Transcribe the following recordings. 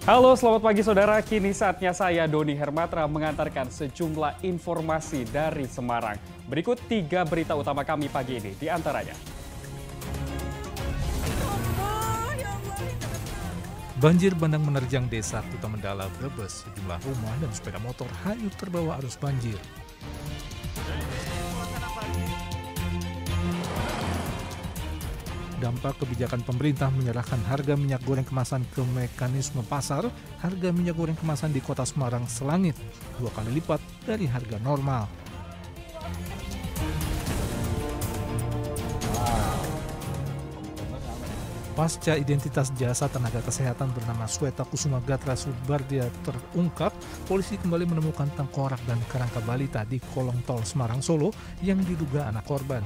Halo, selamat pagi saudara. Kini saatnya saya, Doni Hermatra, mengantarkan sejumlah informasi dari Semarang. Berikut 3 berita utama kami pagi ini, di antaranya. Banjir bandang menerjang desa Kutamendala, Brebes. Sejumlah rumah dan sepeda motor hanyut terbawa arus banjir. Dampak kebijakan pemerintah menyerahkan harga minyak goreng kemasan ke mekanisme pasar, harga minyak goreng kemasan di kota Semarang selangit, 2 kali lipat dari harga normal. Pasca identitas jasa tenaga kesehatan bernama Sweta Kusuma Gatra Subardia terungkap, polisi kembali menemukan tengkorak dan kerangka balita di kolong tol Semarang Solo yang diduga anak korban.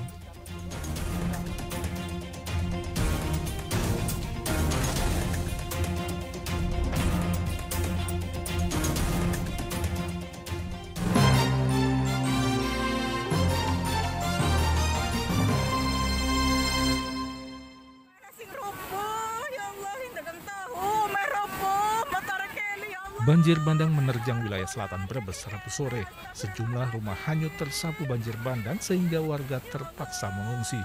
Banjir bandang menerjang wilayah selatan Brebes Rabu sore. Sejumlah rumah hanyut tersapu banjir bandang sehingga warga terpaksa mengungsi.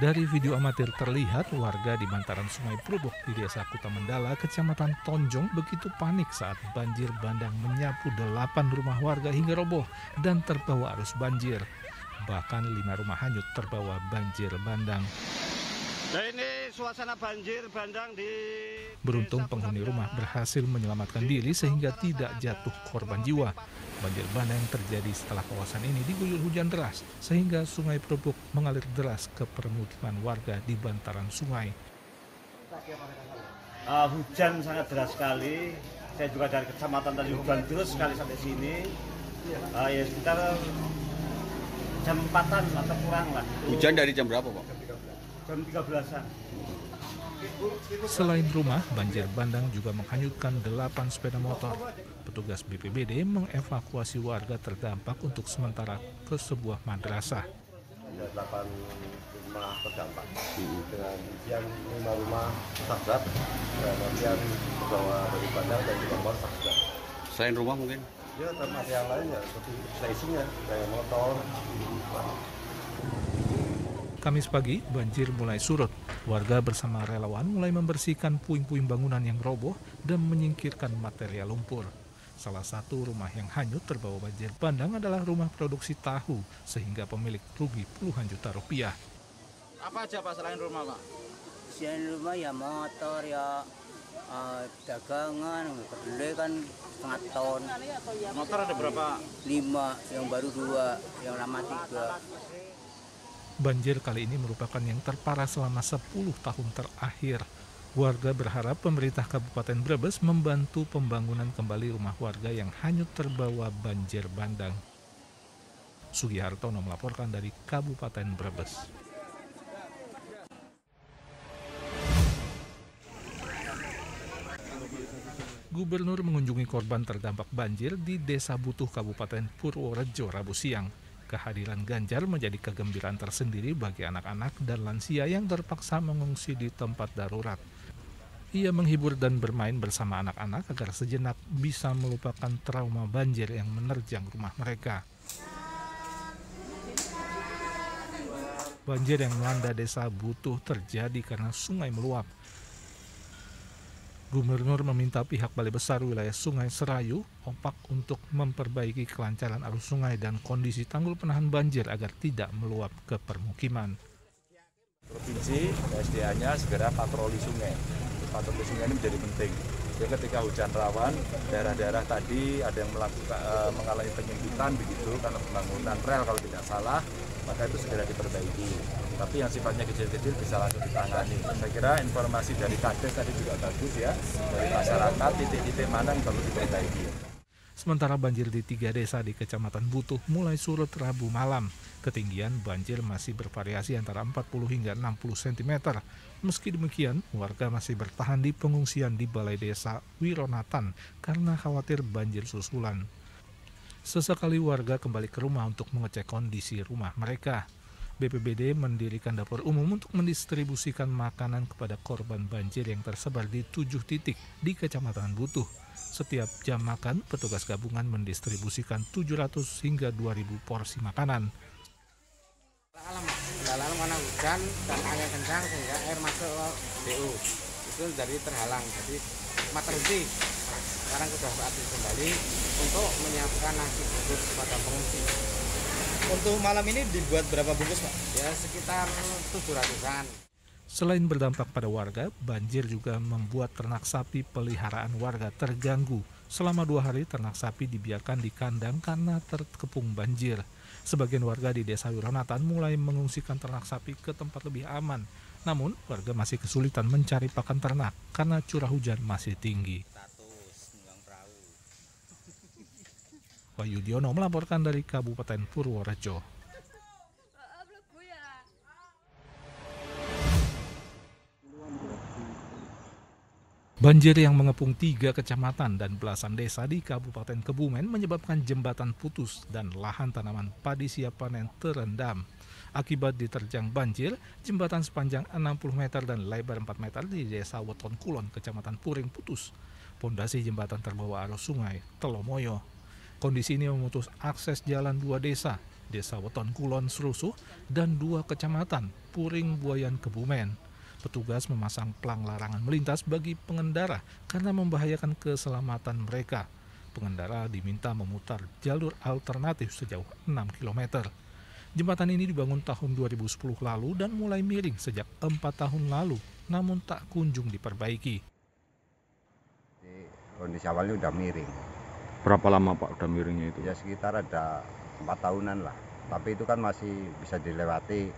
Dari video amatir terlihat warga di bantaran Sungai Prubok di Desa Kutamendala, Kecamatan Tonjong begitu panik saat banjir bandang menyapu 8 rumah warga hingga roboh dan terbawa arus banjir. Bahkan 5 rumah hanyut terbawa banjir bandang. Nah, ini suasana banjir bandang di... Beruntung penghuni rumah berhasil menyelamatkan diri sehingga tidak jatuh korban jiwa. Banjir bandang terjadi setelah kawasan ini diguyur hujan deras sehingga Sungai Prubok mengalir deras ke permukiman warga di bantaran sungai. Hujan sangat deras sekali. Saya juga dari kecamatan tadi hujan terus sekali sampai sini. Ya sekitar jam 4-an atau kurang lah. Hujan dari jam berapa, Pak? Jam 13-an. Selain rumah, banjir bandang juga menghanyutkan 8 sepeda motor. Petugas BPBD mengevakuasi warga terdampak untuk sementara ke sebuah madrasah. Ada 8 rumah terdampak dengan isian 5 rumah rusak berat dan bagian terbawa dari bandang dan 2 motor rusak berat. Selain rumah mungkin? Ya, termasuk yang lainnya seperti isinya kayak motor. Kamis pagi, banjir mulai surut. Warga bersama relawan mulai membersihkan puing-puing bangunan yang roboh dan menyingkirkan material lumpur. Salah satu rumah yang hanyut terbawa banjir bandang adalah rumah produksi tahu, sehingga pemilik rugi puluhan juta rupiah. Apa aja Pak selain rumah, Pak? Selain rumah ya motor, ya dagangan, kedelai kan setengah ton. Motor ada berapa? 5, yang baru 2, yang lama 3. Banjir kali ini merupakan yang terparah selama 10 tahun terakhir. Warga berharap pemerintah Kabupaten Brebes membantu pembangunan kembali rumah warga yang hanyut terbawa banjir bandang. Sugihartono melaporkan dari Kabupaten Brebes. Gubernur mengunjungi korban terdampak banjir di Desa Butuh, Kabupaten Purworejo, Rabu siang. Kehadiran Ganjar menjadi kegembiraan tersendiri bagi anak-anak dan lansia yang terpaksa mengungsi di tempat darurat. Ia menghibur dan bermain bersama anak-anak agar sejenak bisa melupakan trauma banjir yang menerjang rumah mereka. Banjir yang melanda Desa Butuh terjadi karena sungai meluap. Gubernur meminta pihak Balai Besar Wilayah Sungai Serayu, OPAK, untuk memperbaiki kelancaran arus sungai dan kondisi tanggul penahan banjir agar tidak meluap ke permukiman. Provinsi SDA-nya segera patroli sungai. Patroli sungai ini menjadi penting. Jadi ketika hujan rawan, daerah-daerah tadi ada yang mengalami penyempitan begitu karena pembangunan rel kalau tidak salah, maka itu segera diperbaiki. Tapi yang sifatnya kecil-kecil bisa langsung ditangani. Saya kira informasi dari Kades tadi juga bagus ya, dari masyarakat titik-titik mana yang perlu diperbaiki. Sementara banjir di 3 desa di Kecamatan Butuh mulai surut Rabu malam. Ketinggian banjir masih bervariasi antara 40 hingga 60 cm. Meski demikian, warga masih bertahan di pengungsian di Balai Desa Wironatan karena khawatir banjir susulan. Sesekali warga kembali ke rumah untuk mengecek kondisi rumah mereka. BPBD mendirikan dapur umum untuk mendistribusikan makanan kepada korban banjir yang tersebar di 7 titik di Kecamatan Butuh. Setiap jam makan, petugas gabungan mendistribusikan 700 hingga 2.000 porsi makanan. Alam karena hujan dan angin kencang sehingga air masuk ke DU itu jadi terhalang, jadi terhenti. Sekarang sudah aktif kembali untuk menyiapkan nasi bungkus kepada pengungsi. Untuk malam ini dibuat berapa bungkus, Pak? Ya sekitar 700-an. Selain berdampak pada warga, banjir juga membuat ternak sapi peliharaan warga terganggu. Selama 2 hari ternak sapi dibiarkan di kandang karena terkepung banjir. Sebagian warga di Desa Wironatan mulai mengungsikan ternak sapi ke tempat lebih aman. Namun, warga masih kesulitan mencari pakan ternak karena curah hujan masih tinggi. Wahyu Diono melaporkan dari Kabupaten Purworejo. Banjir yang mengepung 3 kecamatan dan belasan desa di Kabupaten Kebumen menyebabkan jembatan putus dan lahan tanaman padi siap panen terendam. Akibat diterjang banjir, jembatan sepanjang 60 meter dan lebar 4 meter di Desa Weton Kulon, Kecamatan Puring putus. Pondasi jembatan terbawa arus sungai Telomoyo. Kondisi ini memutus akses jalan 2 desa, Desa Weton Kulon Serusuh dan 2 kecamatan, Puring Buayan Kebumen. Petugas memasang plang larangan melintas bagi pengendara karena membahayakan keselamatan mereka. Pengendara diminta memutar jalur alternatif sejauh 6 km. Jembatan ini dibangun tahun 2010 lalu dan mulai miring sejak 4 tahun lalu, namun tak kunjung diperbaiki. Kondisi awalnya udah miring. Berapa lama Pak udah miringnya itu? Ya sekitar ada 4 tahunan lah. Tapi itu kan masih bisa dilewati,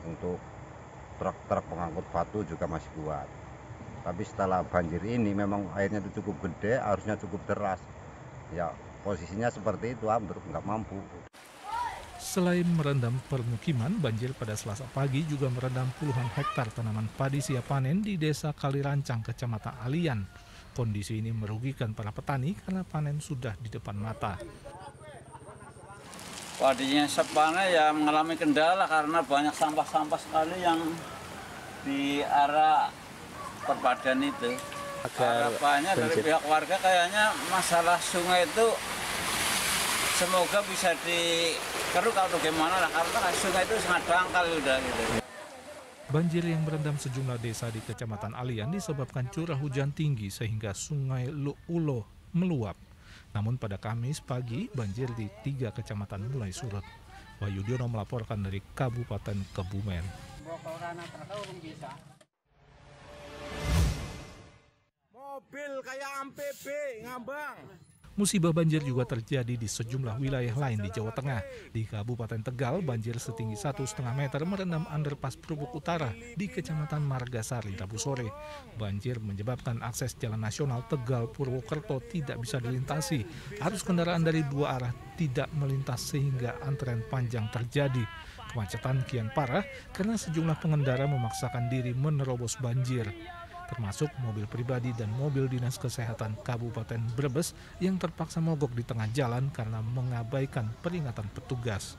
untuk truk-truk pengangkut batu juga masih kuat. Tapi setelah banjir ini memang airnya itu cukup gede, harusnya cukup deras. Ya posisinya seperti itu, ambruk, nggak mampu. Selain merendam permukiman, banjir pada Selasa pagi juga merendam puluhan hektar tanaman padi siap panen di Desa Kalirancang, Kecamatan Alian. Kondisi ini merugikan para petani karena panen sudah di depan mata. Padinya sepane ya mengalami kendala karena banyak sampah-sampah sekali yang di arah perpadan itu. Harapannya dari pihak warga kayaknya masalah sungai itu semoga bisa dikeruk atau gimana lah, karena sungai itu sangat dangkal udah gitu. Banjir yang merendam sejumlah desa di Kecamatan Alian disebabkan curah hujan tinggi sehingga sungai Ulo meluap. Namun pada Kamis pagi, banjir di 3 kecamatan mulai surut. Wahyu Diono melaporkan dari Kabupaten Kebumen. Mobil kayak MPB ngambang. Musibah banjir juga terjadi di sejumlah wilayah lain di Jawa Tengah. Di Kabupaten Tegal, banjir setinggi 1,5 meter merendam underpass Prubuk Utara di Kecamatan Margasari Rabu sore. Banjir menyebabkan akses jalan nasional Tegal-Purwokerto tidak bisa dilintasi. Arus kendaraan dari 2 arah tidak melintas sehingga antrean panjang terjadi. Kemacetan kian parah karena sejumlah pengendara memaksakan diri menerobos banjir, termasuk mobil pribadi dan mobil dinas kesehatan Kabupaten Brebes yang terpaksa mogok di tengah jalan karena mengabaikan peringatan petugas.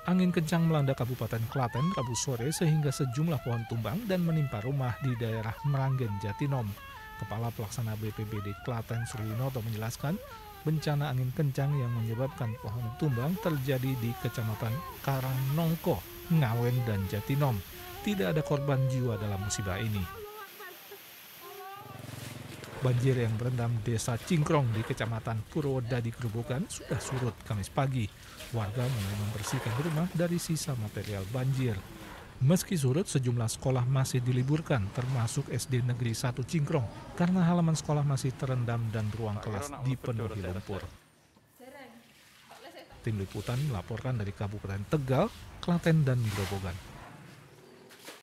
Angin kencang melanda Kabupaten Klaten Rabu sore sehingga sejumlah pohon tumbang dan menimpa rumah di daerah Meranggen, Jatinom. Kepala Pelaksana BPBD Klaten Suryinoto menjelaskan, bencana angin kencang yang menyebabkan pohon tumbang terjadi di Kecamatan Karangnongko, Ngawen, dan Jatinom. Tidak ada korban jiwa dalam musibah ini. Banjir yang merendam Desa Cingkrong di Kecamatan Purwodadi Grobogan sudah surut Kamis pagi. Warga mulai membersihkan rumah dari sisa material banjir. Meski surut, sejumlah sekolah masih diliburkan, termasuk SD Negeri 1 Cingkrong, karena halaman sekolah masih terendam dan ruang kelas dipenuhi lumpur. Tim Liputan melaporkan dari Kabupaten Tegal, Klaten, dan Grobogan.